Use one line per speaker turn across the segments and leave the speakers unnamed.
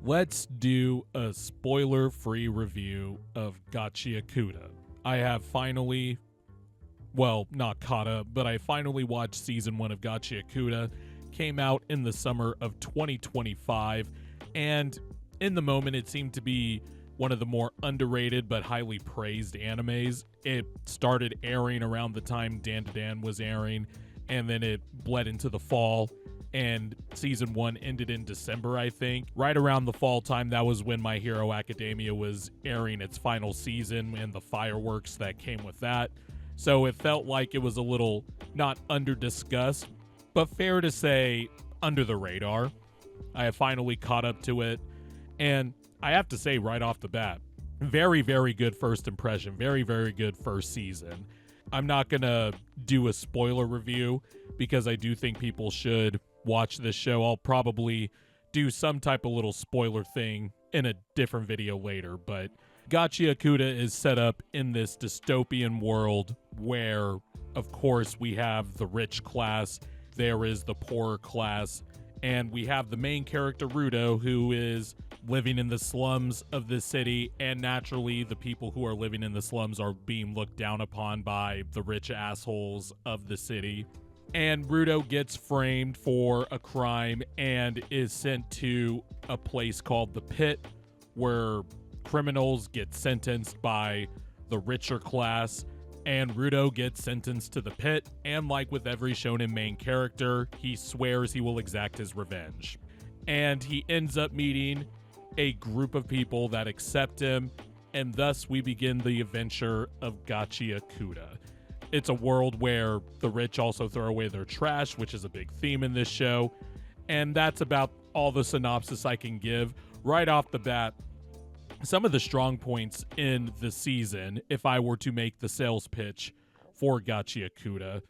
let's do a spoiler-free review of Gachiakuta. I have finally, well, not caught up, but I finally watched season 1 of Gachiakuta. Came out in the summer of 2025, and in the moment it seemed to be one of the more underrated but highly praised animes. It started airing around the time Dan to Dan was airing, and then it bled into the fall, and season 1 ended in December, I think. Right around the fall time, that was when My Hero Academia was airing its final season and the fireworks that came with that. So it felt like it was a little, not under-discussed, but fair to say, under the radar. I have finally caught up to it, and I have to say right off the bat, very, very good first impression. Very, very good first season. I'm not going to do a spoiler review because I do think people should watch this show. I'll probably do some type of little spoiler thing in a different video later, but Gachiakuta is set up in this dystopian world where, of course, we have the rich class, there is the poorer class, and we have the main character, Rudo, who is living in the slums of the city, and naturally the people who are living in the slums are being looked down upon by the rich assholes of the city. And Rudo gets framed for a crime and is sent to a place called the Pit, where criminals get sentenced by the richer class, and Rudo gets sentenced to the Pit, and like with every shonen main character, he swears he will exact his revenge. And he ends up meeting a group of people that accept him, and thus we begin the adventure of Gachiakuta. It's a world where the rich also throw away their trash, which is a big theme in this show, and that's about all the synopsis I can give. Right off the bat, some of the strong points in the season, if I were to make the sales pitch for Gachiakuta,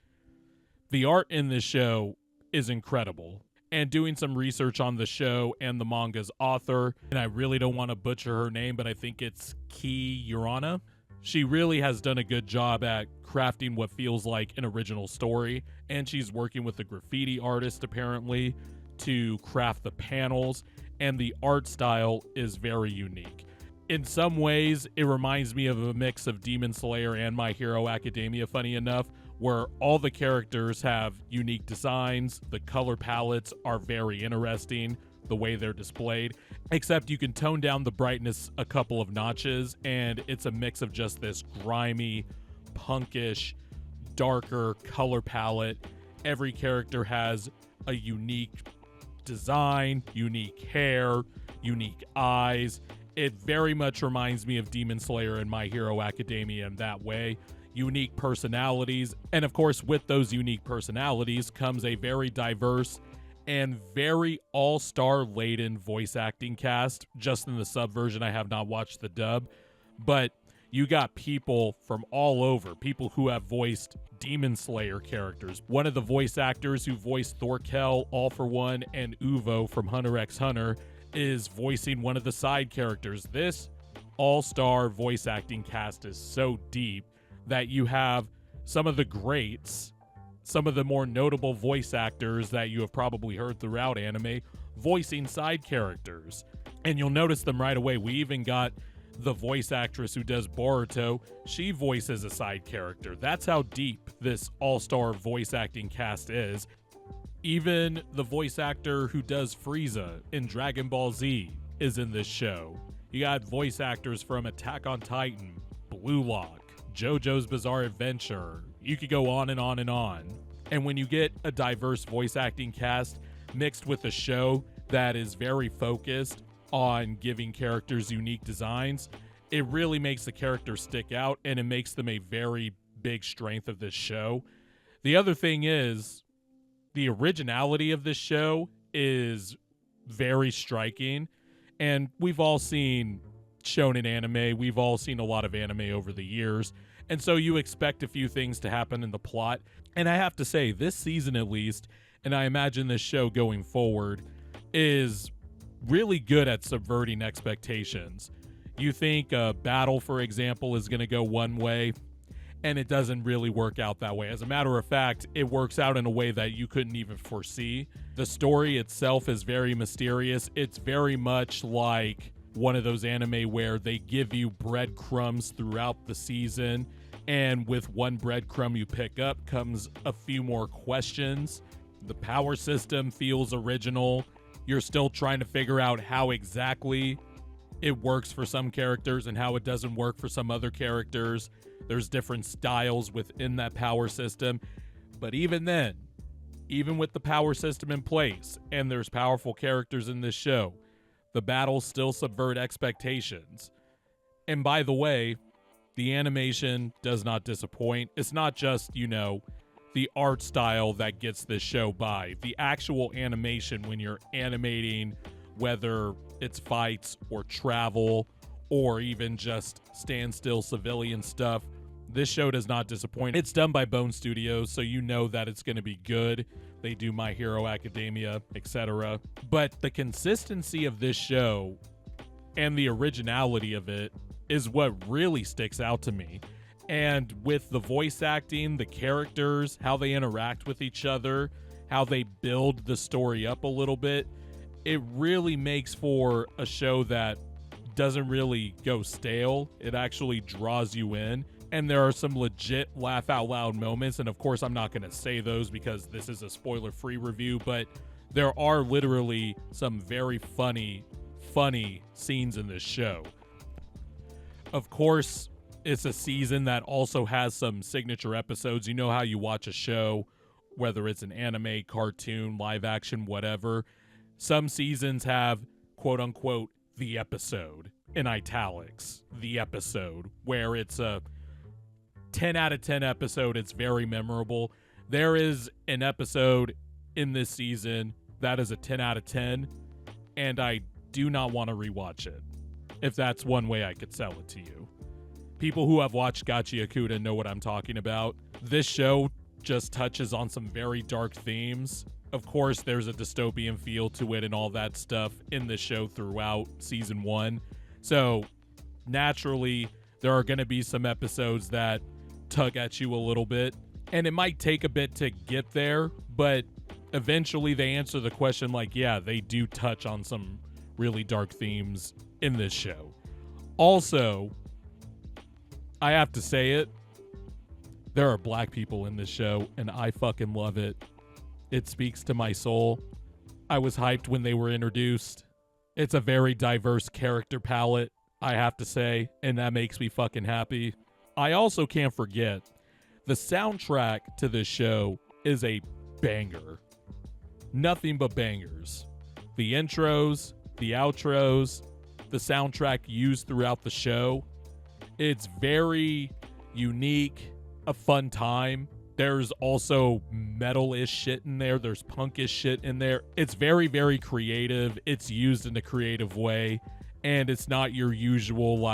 the art in this show is incredible. And doing some research on the show and the manga's author, and I really don't want to butcher her name, but I think it's Ki Urana. She really has done a good job at crafting what feels like an original story, and she's working with a graffiti artist apparently to craft the panels, and the art style is very unique. In some ways, it reminds me of a mix of Demon Slayer and My Hero Academia, funny enough, where all the characters have unique designs, the color palettes are very interesting, the way they're displayed, except you can tone down the brightness a couple of notches, and it's a mix of just this grimy, punkish, darker color palette. Every character has a unique design, unique hair, unique eyes. It very much reminds me of Demon Slayer and My Hero Academia in that way. Unique personalities, and of course with those unique personalities comes a very diverse and very all-star laden voice acting cast. Just in the sub version, I have not watched the dub, but you got people from all over, people who have voiced Demon Slayer characters. One of the voice actors who voiced Thorkel, All For One, and Uvo from Hunter x Hunter is voicing one of the side characters. This all-star voice acting cast is so deep that you have some of the greats, some of the more notable voice actors that you have probably heard throughout anime, voicing side characters. And you'll notice them right away. We even got the voice actress who does Boruto. She voices a side character. That's how deep this all-star voice acting cast is. Even the voice actor who does Frieza in Dragon Ball Z is in this show. You got voice actors from Attack on Titan, Blue Lock, JoJo's Bizarre Adventure. You could go on and on and on. And when you get a diverse voice acting cast mixed with a show that is very focused on giving characters unique designs, it really makes the characters stick out, and it makes them a very big strength of this show. The other thing is, the originality of this show is very striking, and we've all seen shonen anime, we've all seen a lot of anime over the years, and so you expect a few things to happen in the plot. And I have to say, this season at least, and I imagine this show going forward, is really good at subverting expectations. You think a battle, for example, is going to go one way, and it doesn't really work out that way. As a matter of fact, it works out in a way that you couldn't even foresee. The story itself is very mysterious. It's very much like one of those anime where they give you breadcrumbs throughout the season, and with one breadcrumb you pick up comes a few more questions. The power system feels original. You're still trying to figure out how exactly it works for some characters and how it doesn't work for some other characters. There's different styles within that power system. But even then, even with the power system in place, and there's powerful characters in this show, the battles still subvert expectations. And by the way, the animation does not disappoint. It's not just, the art style that gets this show by. The actual animation, when you're animating, whether it's fights or travel or even just standstill civilian stuff, this show does not disappoint. It's done by Bone Studios, so you know that it's going to be good. They do My Hero Academia, etc. But the consistency of this show and the originality of it is what really sticks out to me. And with the voice acting, the characters, how they interact with each other, how they build the story up a little bit, it really makes for a show that doesn't really go stale. It actually draws you in. And there are some legit laugh out loud moments. And of course, I'm not going to say those because this is a spoiler free review, but there are literally some very funny scenes in this show. Of course, it's a season that also has some signature episodes. You know how you watch a show, whether it's an anime, cartoon, live action, whatever. Some seasons have, quote unquote, the episode, in italics, the episode, where it's a 10 out of 10 episode. It's very memorable. There is an episode in this season that is a 10 out of 10, and I do not want to rewatch it, if that's one way I could sell it to you. People who have watched Gachiakuta know what I'm talking about. This show just touches on some very dark themes. Of course, there's a dystopian feel to it and all that stuff in the show throughout season 1. So, naturally, there are going to be some episodes that tug at you a little bit. And it might take a bit to get there, but eventually they answer the question like, yeah, they do touch on some really dark themes in this show. Also, I have to say it, there are black people in this show, and I fucking love it. It speaks to my soul. I was hyped when they were introduced. It's a very diverse character palette, I have to say, and that makes me fucking happy. I also can't forget, the soundtrack to this show is a banger. Nothing but bangers. The intros, the outros, the soundtrack used throughout the show. It's very unique, a fun time. There's also metal-ish shit in there. There's punk-ish shit in there. It's very, very creative. It's used in a creative way. And it's not your usual,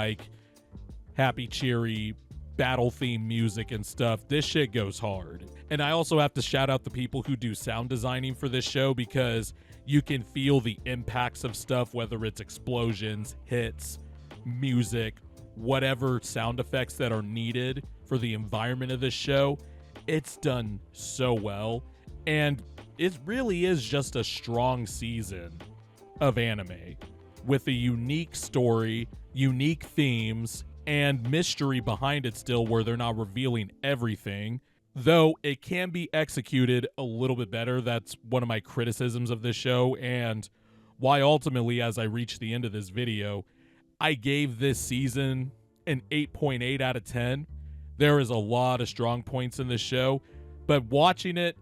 happy, cheery, battle-themed music and stuff. This shit goes hard. And I also have to shout out the people who do sound designing for this show, because you can feel the impacts of stuff, whether it's explosions, hits, music, whatever sound effects that are needed for the environment of this show. It's done so well, and it really is just a strong season of anime with a unique story, unique themes, and mystery behind it still, where they're not revealing everything, though it can be executed a little bit better. That's one of my criticisms of this show, and why ultimately, as I reach the end of this video, I gave this season an 8.8 out of 10. There is a lot of strong points in this show, but watching it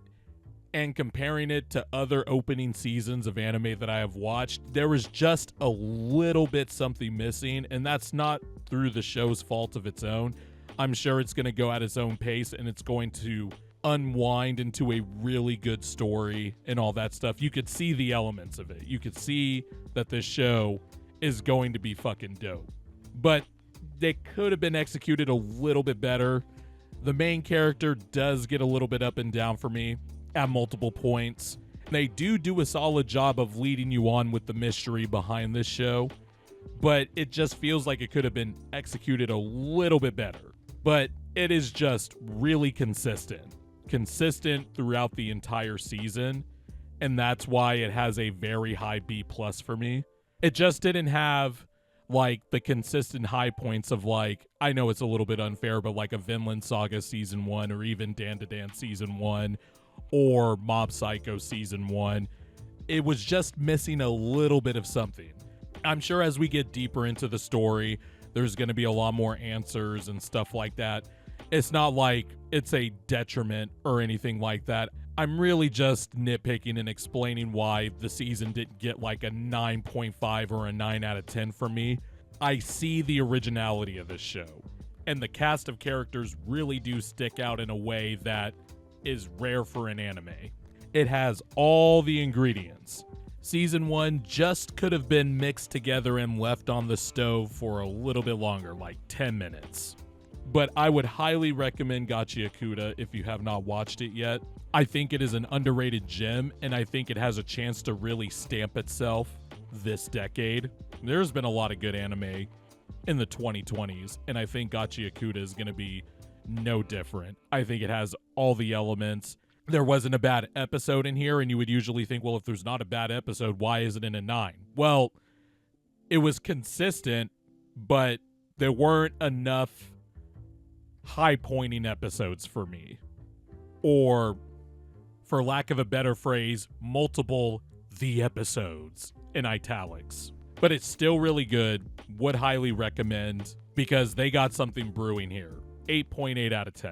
and comparing it to other opening seasons of anime that I have watched, there was just a little bit something missing, and that's not through the show's fault of its own. I'm sure it's going to go at its own pace, and it's going to unwind into a really good story and all that stuff. You could see the elements of it. You could see that this show is going to be fucking dope. But they could have been executed a little bit better. The main character does get a little bit up and down for me at multiple points. They do a solid job of leading you on with the mystery behind this show, but it just feels like it could have been executed a little bit better. But it is just really consistent throughout the entire season, and that's why it has a very high B+ for me. It just didn't have like the consistent high points of, like, I know it's a little bit unfair, but like a Vinland Saga season 1, or even Dan to Dan season 1, or Mob Psycho season 1. It was just missing a little bit of something. I'm sure as we get deeper into the story, there's going to be a lot more answers and stuff like that. It's not like it's a detriment or anything like that. I'm really just nitpicking and explaining why the season didn't get like a 9.5 or a 9 out of 10 for me. I see the originality of this show, and the cast of characters really do stick out in a way that is rare for an anime. It has all the ingredients. Season 1 just could have been mixed together and left on the stove for a little bit longer, like 10 minutes. But I would highly recommend Gachiakuta if you have not watched it yet. I think it is an underrated gem, and I think it has a chance to really stamp itself this decade. There's been a lot of good anime in the 2020s, and I think Gachiakuta is going to be no different. I think it has all the elements. There wasn't a bad episode in here, and you would usually think, well, if there's not a bad episode, why isn't it a 9? Well, it was consistent, but there weren't enough high-pointing episodes for me. Or, for lack of a better phrase, multiple the episodes in italics. But it's still really good. Would highly recommend, because they got something brewing here. 8.8 out of 10.